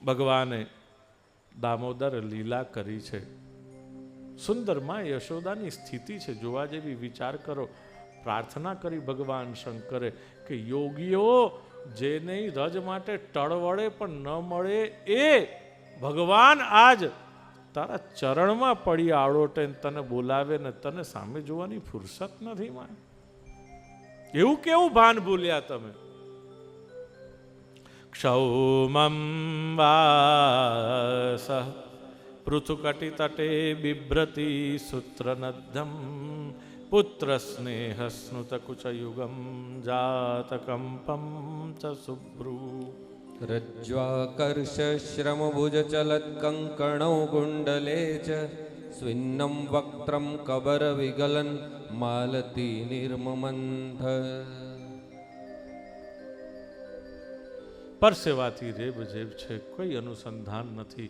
ભગવાને દામોદર લીલા કરી છે. સુંદરમાં યશોદાની સ્થિતિ છે જોવા જેવી. વિચાર કરો, પ્રાર્થના કરી ભગવાન શંકરે કે યોગીઓ જેને રજ માટે ટળવળે પણ ન મળે એ ભગવાન આજ તારા ચરણમાં પડી આળોટે તને બોલાવે ને તને સામે જોવાની ફુરસત નથી. માં એવું કેવું ભાન ભૂલ્યા તમે? ક્ષૌમં વાસ પૃથુકટી તટે બિભ્રતિ સૂત્રનદ્ધમ પુત્ર સ્નેહ સ્નુત કુચયુગમ જાતકંપમ ચ શુભ્રુ રજ્વાકર્ષ શ્રમ ભુજ ચલત કંકણૌ કુંડલે ચ સ્વિન્નમ વક્ત્રમ કબર વિગલન માલતી નિર્મમંથ. પરસેવાથી રેબ જેબ છે, કોઈ અનુસંધાન નથી.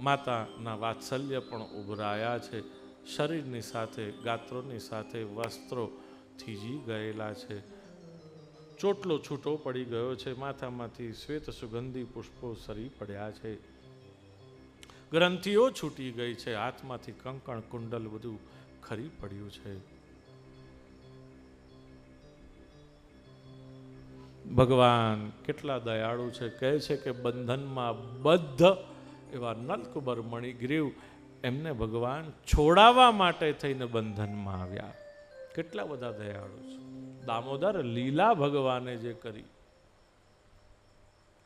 માતાના વાત્સલ્ય પણ ઉભરાયા છે. શરીરની સાથે ગાત્રોની સાથે વસ્ત્રો થીજી ગયેલા છે. ચોટલો છૂટો પડી ગયો છે. માથામાંથી શ્વેત સુગંધી પુષ્પો સરી પડ્યા છે. ગ્રંથિઓ છૂટી ગઈ છે. હાથમાંથી કંકણ કુંડલ બધું ખરી પડ્યું છે. ભગવાન કેટલા દયાળુ છે. કહે છે કે બંધનમાં બદ્ધ એવા નલકુબર મણિગ્રીવ એમને ભગવાન છોડાવવા માટે થઈને બંધનમાં આવ્યા. કેટલા બધા દયાળુ છે. દામોદર લીલા ભગવાને જે કરી,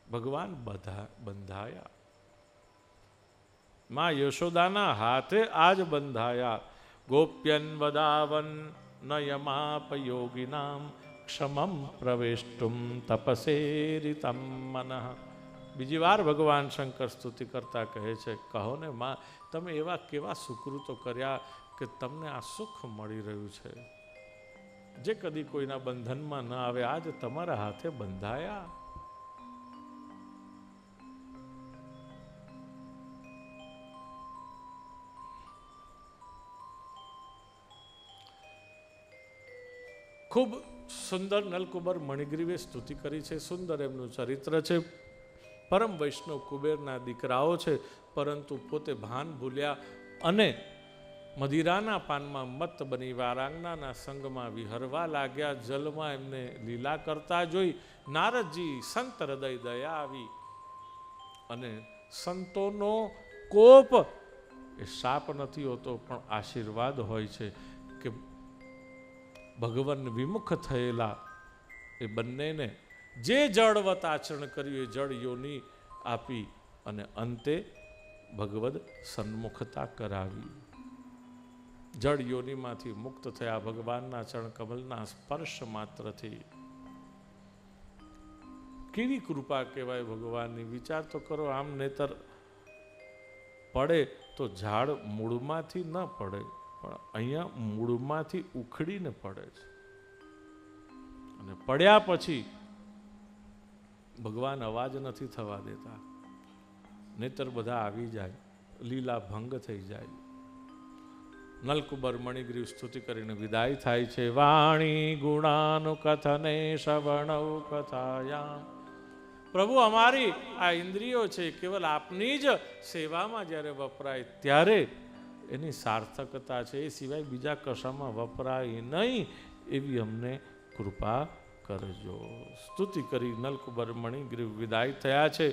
ભગવાન બંધાયા. માં યશોદાના હાથે આજ બંધાયા. ગોપ્યન વદાવન નયમાપ યોગિનામ ક્ષમમ પ્રવેષ્ટુમ તપસેરિતમ મનઃ. બીજી વાર ભગવાન શંકર સ્તુતિ કરતા કહે છે, કહો ને માં તમે એવા કેવા સુકૃતો કર્યા કે તમને આ સુખ મળી રહ્યું છે. જે કદી કોઈના બંધનમાં ન આવે આજ તમારા હાથે બંધાયા. ખૂબ સુંદર નલકુબર મણિગ્રીવે સ્તુતિ કરી છે. સુંદર એમનું ચરિત્ર છે. પરમ વૈષ્ણવ કુબેરના દીકરાઓ છે, પરંતુ પોતે ભાન ભૂલ્યા અને મદિરાના પાનમાં મત બની વારાંગનાના સંગમાં વિહરવા લાગ્યા. જલમાં એમને લીલા કરતા જોઈ નારદજી સંત હૃદય દયા આવી અને સંતોનો કોપ એ શાપ નથી હોતો પણ આશીર્વાદ હોય છે કે ભગવાન વિમુખ થયેલા એ બંનેને જે જળવત આચરણ કર્યું એ જળ યોની આપી અને અંતે ભગવદ સન્મુખતા કરાવી. જળ યોનીમાંથી મુક્ત થયા ભગવાનના ચરણ કમલના સ્પર્શ માત્રથી. કેવી કૃપા કહેવાય ભગવાનની. વિચાર તો કરો, આમ નેતર પડે તો ઝાડ મૂળમાંથી ન પડે, પણ અહીંયા મૂળમાંથી ઉખડીને પડે છે. અને પડ્યા પછી ભગવાન અવાજ નથી થવા દેતા. નેતર બધા આવી જાય, લીલા ભંગ થઈ જાય. નલકુબર મણિગ્રીવ સ્તુતિ કરીને વિદાય થાય છે. વાણી ગુણાનું કથને શ્રવણૌ કથાયામ. પ્રભુ અમારી આ ઇન્દ્રિયો છે કેવલ આપની જ સેવામાં જ્યારે વપરાય ત્યારે એની સાર્થકતા છે. એ સિવાય બીજા કશામાં વપરાય નહીં એવી અમને કૃપા કરજો. સ્તુતિ કરી નલકુબર મણિગ્રીવ વિદાય થયા છે.